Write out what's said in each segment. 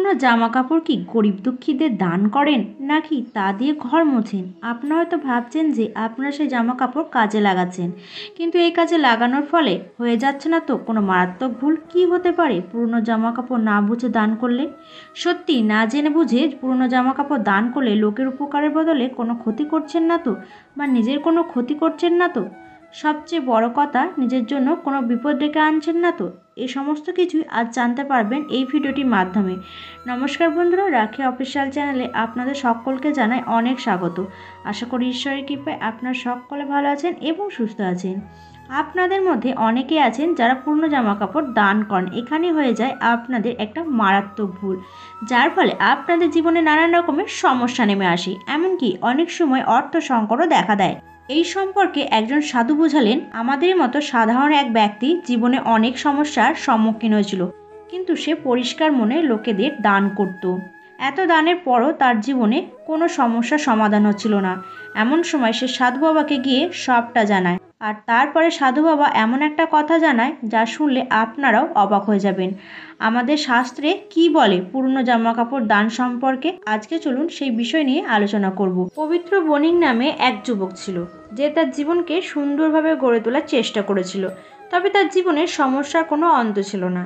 পুরনো জামা কাপড় কি গরিব দুঃখীদের দান করেন নাকি তা দিয়ে ঘর মোছেন? আপনারা হয়তো ভাবছেন যে আপনারা সেই জামা কাপড় কাজে লাগাচ্ছেন, কিন্তু এই কাজে লাগানোর ফলে হয়ে যাচ্ছে না তো কোনো মারাত্মক ভুল? কি হতে পারে পুরনো জামা কাপড় না বুঝে দান করলে? সত্যি না জেনে বুঝে পুরনো জামা কাপড় দান করলে লোকের উপকারের বদলে কোনো ক্ষতি করছেন না তো, বা নিজের কোনো ক্ষতি করছেন না তো? সবচেয়ে বড় কথা, নিজের জন্য কোনো বিপদ ডেকে আনছেন না তো? এই সমস্ত কিছুই আজ জানতে পারবেন এই ভিডিওটির মাধ্যমে। নমস্কার বন্ধুরা, রাখি অফিসিয়াল চ্যানেলে আপনাদের সকলকে জানাই অনেক স্বাগত। আশা করি ঈশ্বরের কৃপায় আপনারা সকলে ভালো আছেন এবং সুস্থ আছেন। আপনাদের মধ্যে অনেকেই আছেন যারা পুরনো জামা কাপড় দান করেন। এখানে হয়ে যায় আপনাদের একটা মারাত্মক ভুল, যার ফলে আপনাদের জীবনে নানান রকমের সমস্যা নেমে আসে, এমনকি অনেক সময় অর্থ সংকটও দেখা দেয়। এই সম্পর্কে একজন সাধু বোঝালেন, আমাদের মতো সাধারণ এক ব্যক্তি জীবনে অনেক সমস্যার সম্মুখীন হয়েছিল, কিন্তু সে পরিষ্কার মনে লোকেদের দান করত। এত দানের পরও তার জীবনে কোনো সমস্যার সমাধান হচ্ছিল না। এমন সময় সে সাধু বাবাকে গিয়ে সবটা জানায়, আর তারপরে সাধু বাবা এমন একটা কথা জানায় যা শুনলে আপনারাও অবাক হয়ে যাবেন। আমাদের শাস্ত্রে কি বলে পুরনো জামা কাপড় দান সম্পর্কে, আজকে চলুন সেই বিষয় নিয়ে আলোচনা করব। পবিত্র বণিক নামে এক যুবক ছিল, যে তার জীবনকে সুন্দরভাবে গড়ে তোলার চেষ্টা করেছিল, তবে তার জীবনের সমস্যার কোনো অন্ত ছিল না।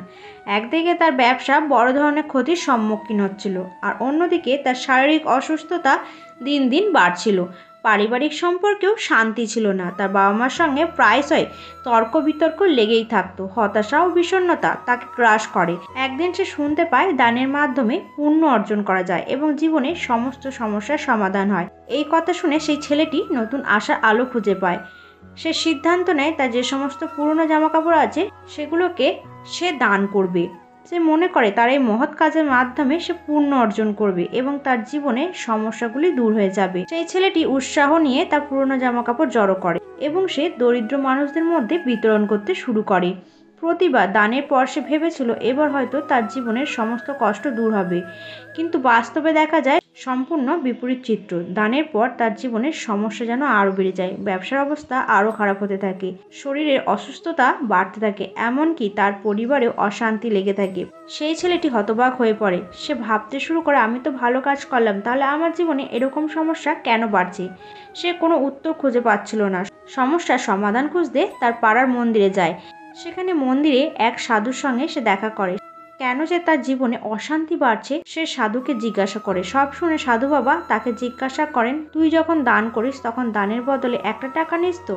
একদিকে তার ব্যবসা বড় ধরনের ক্ষতির সম্মুখীন হচ্ছিল, আর অন্যদিকে তার শারীরিক অসুস্থতা দিন দিন বাড়ছিল। পারিবারিক সম্পর্কেও শান্তি ছিল না, তার বাবা মার সঙ্গে প্রায়শই তর্ক বিতর্ক লেগেই থাকতো। হতাশা ও বিষণ্ণতা তাকে গ্রাস করে। একদিন সে শুনতে পায় দানের মাধ্যমে পুণ্য অর্জন করা যায় এবং জীবনের সমস্ত সমস্যার সমাধান হয়। এই কথা শুনে সেই ছেলেটি নতুন আশার আলো খুঁজে পায়। সে সিদ্ধান্ত নেয় তার যে সমস্ত পুরনো জামাকাপড় আছে সেগুলোকে সে দান করবে। সে মনে করে তার এই মহৎ কাজের মাধ্যমে সে পুণ্য অর্জন করবে এবং তার জীবনের সমস্যাগুলি দূর হয়ে যাবে। সেই ছেলেটি উৎসাহ নিয়ে তার পুরনো জামাকাপড় জড়ো করে এবং সে দরিদ্র মানুষদের মধ্যে বিতরণ করতে শুরু করে। প্রতিবার দানের পর সে ভেবেছিল এবার হয়তো তার জীবনের সমস্ত কষ্ট দূর হবে, কিন্তু বাস্তবে দেখা যায় সম্পূর্ণ বিপরীত চিত্র। দানের পর তার জীবনের সমস্যা যেন আরও বেড়ে যায়, ব্যবসার অবস্থা আরও খারাপ হতে থাকে, শরীরের অসুস্থতা বাড়তে থাকে, এমনকি তার পরিবারেও অশান্তি লেগে থাকে। সেই ছেলেটি হতবাক হয়ে পড়ে। সে ভাবতে শুরু করে, আমি তো ভালো কাজ করলাম, তাহলে আমার জীবনে এরকম সমস্যা কেন বাড়ছে? সে কোনো উত্তর খুঁজে পাচ্ছিল না। সমস্যার সমাধান খুঁজতে তার পাড়ার মন্দিরে যায়। সেখানে মন্দিরে এক সাধুর সঙ্গে সে দেখা করে। কেন যে তার জীবনে অশান্তি বাড়ছে সে সাধুকে জিজ্ঞাসা করে। সব শুনে সাধু বাবা তাকে জিজ্ঞাসা করেন, তুই যখন দান করিস তখন দানের বদলে একটা টাকা নিস তো?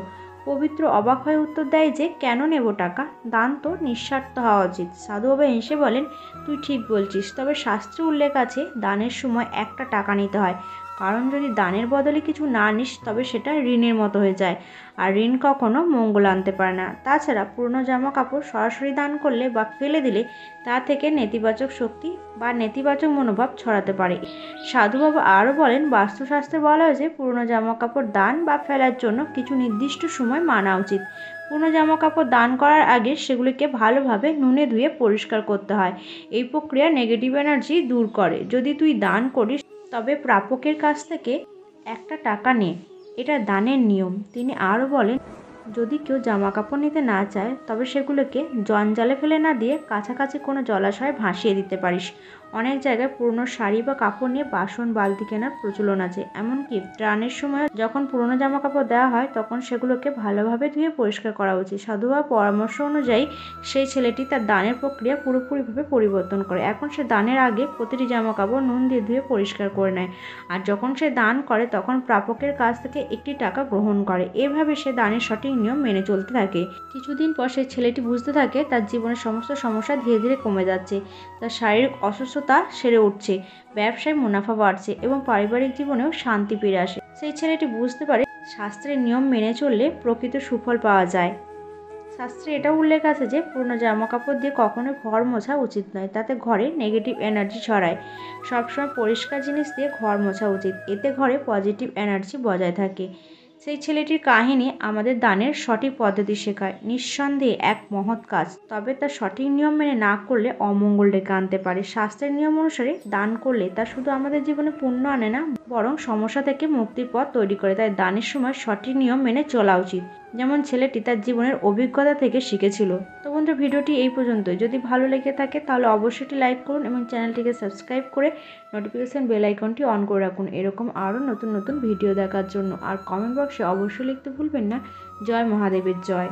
পবিত্র অবাক হয়ে উত্তর দেয় যে, কেন নেব টাকা? দান তো নিঃস্বার্থ হওয়া উচিত। সাধু বাবা হেসে বলেন, তুই ঠিক বলছিস, তবে শাস্ত্রে উল্লেখ আছে দানের সময় একটা টাকা নিতে হয়, কারণ যদি দানের বদলে কিছু না নিস তবে সেটা ঋণের মতো হয়ে যায়, আর ঋণ কখনো মঙ্গল আনতে পারে না। তাছাড়া পুরনো জামা কাপড় সরাসরি দান করলে বা ফেলে দিলে তা থেকে নেতিবাচক শক্তি বা নেতিবাচক মনোভাব ছড়াতে পারে। সাধু বাবা আরও বলেন, বাস্তুশাস্ত্রে বলা হয়েছে পুরনো জামা কাপড় দান বা ফেলার জন্য কিছু নির্দিষ্ট সময় মানা উচিত। পুরনো জামা কাপড় দান করার আগে সেগুলিকে ভালোভাবে নুনে ধুয়ে পরিষ্কার করতে হয়। এই প্রক্রিয়া নেগেটিভ এনার্জি দূর করে। যদি তুই দান করিস তবে প্রাপকের কাছ থেকে একটা টাকা নে, এটা দানের নিয়ম। তিনি আরও বলেন, যদি কেউ জামা কাপড় নিতে না চায় তবে সেগুলোকে জঞ্জালে ফেলে না দিয়ে কাছাকাছি কোনো জলাশয়ে ভাসিয়ে দিতে পারিস। অনেক জায়গায় পুরনো শাড়ি বা কাপড় নিয়ে বাসন বালতি কেনার প্রচলন আছে। এমনকি ত্রাণের সময় যখন পুরনো জামা কাপড় দেওয়া হয় তখন সেগুলোকে ভালোভাবে ধুয়ে পরিষ্কার করা উচিত। সাধু বাবার পরামর্শ অনুযায়ী সেই ছেলেটি তার দানের প্রক্রিয়া পুরোপুরিভাবে পরিবর্তন করে। এখন সে দানের আগে প্রতিটি জামা কাপড় নুন দিয়ে ধুয়ে পরিষ্কার করে নেয়, আর যখন সে দান করে তখন প্রাপকের কাছ থেকে একটি টাকা গ্রহণ করে। এভাবে সে দানের সঠিক নিয়ম মেনে চলতে থাকে। কিছুদিন পর সেই ছেলেটি বুঝতে থাকে তার জীবনের সমস্ত সমস্যা ধীরে ধীরে কমে যাচ্ছে, তার শারীরিক অসুস্থতা সেরে উঠছে, ব্যবসায় মুনাফা বাড়ছে এবং পারিবারিক জীবনেও শান্তি ফিরে আসে। সেই ছেলেটি বুঝতে পারে শাস্ত্রের নিয়ম মেনে চললে প্রকৃত সুফল পাওয়া যায়। শাস্ত্রে এটাও উল্লেখ আছে যে পুরনো জামা কাপড় দিয়ে কখনোই ঘর মোছা উচিত নয়, তাতে ঘরে নেগেটিভ এনার্জি ছড়ায়। সবসময় পরিষ্কার জিনিস দিয়ে ঘর মোছা উচিত, এতে ঘরে পজিটিভ এনার্জি বজায় থাকে। সেই ছেলেটির কাহিনী আমাদের দানের সঠিক পদ্ধতি শেখায়। নিঃসন্দেহে এক মহৎ কাজ, তবে তার সঠিক নিয়ম মেনে না করলে অমঙ্গল ডেকে আনতে পারে। শাস্ত্রের নিয়ম অনুসারে দান করলে তা শুধু আমাদের জীবনে পুণ্য আনে না, বরং সমস্যা থেকে মুক্তির পথ তৈরি করে। তাই দানের সময় সঠিক নিয়ম মেনে চলা উচিত। যেমন ছেলেটি তার জীবনের অভিজ্ঞতা থেকে শিখেছিল। তো বন্ধুরা, ভিডিওটি এই পর্যন্তই। যদি ভালো লেগে থাকে তাহলে অবশ্যই লাইক করুন এবং চ্যানেলটিকে সাবস্ক্রাইব করে নোটিফিকেশান বেল আইকনটি অন করে রাখুন এরকম আরও নতুন নতুন ভিডিও দেখার জন্য। আর কমেন্ট বক্সে অবশ্যই লিখতে ভুলবেন না জয় মহাদেবের জয়।